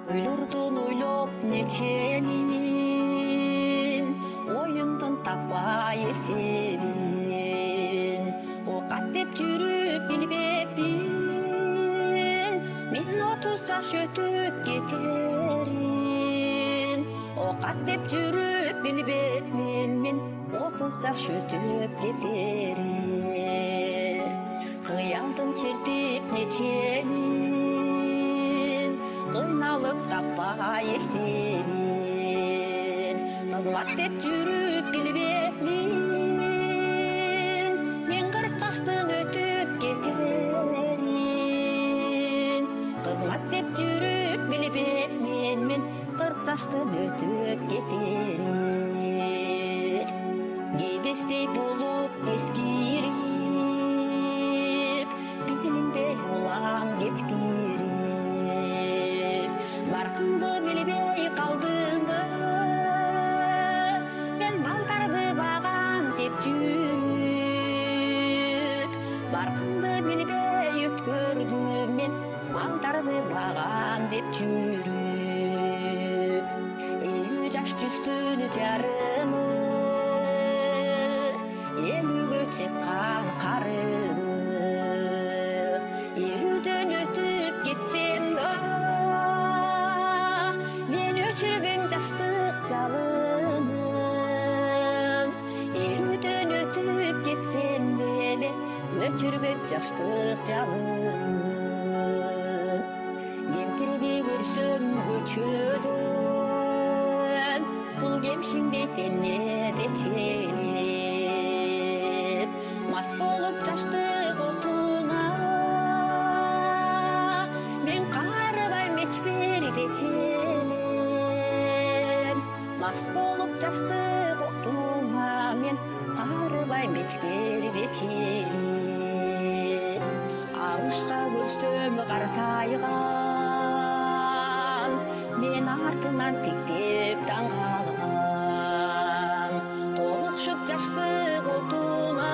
Ойлордун ойлоп неченин, оюмдун таппай эсебин. Окат деп жүрүп билбеппин, мен 30 жаш өтүп кетерин. Окат деп жүрүп билбепмин, мен 30 жаш өтүп кетерин. Кыялдын чертип неченин, кыйналып таппай эсебин. Кызмат деп жүрүп билбепмин, мен 40 жаштан өтүп кетерин. Кызмат деп жүрүп билбепмин, мен 40 жаштан өтүп кетерин. Кебестей болуп эскирип, билинбей улам кечкирип, баркымды билбей калдымбы, мен балдарды багам деп жүрүп. Баркымды билбей өткөрдүм, мен балдарды багам деп жүрүп. 50 жаш жүздүн жарымы, 50-гө чыккан карымы, 50дөн өтүп кетсем да, мен өчүрбөйм жаштык жалынын. 50дөн өтүп кетсем де, мен өчүрбөйм жаштык жалынын. Кемпирди көрсөм көчөдөн, бул кемшиңдей эмнеде ченеп, мас болуп жаштык отуна, мен карыбайм эчберде ченеп. Мас болуп жаштык отуна, мен карыбайм эчберде ченеп. Абышка көрсөм картайган, мен артынан тиктеп таң калгам. Толукшуп жаштык отуна,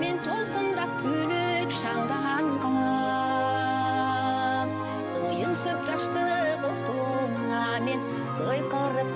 мен толкундап күлүп шаңдангам. Кыйынсып жаштык отуна, мен кыйкырып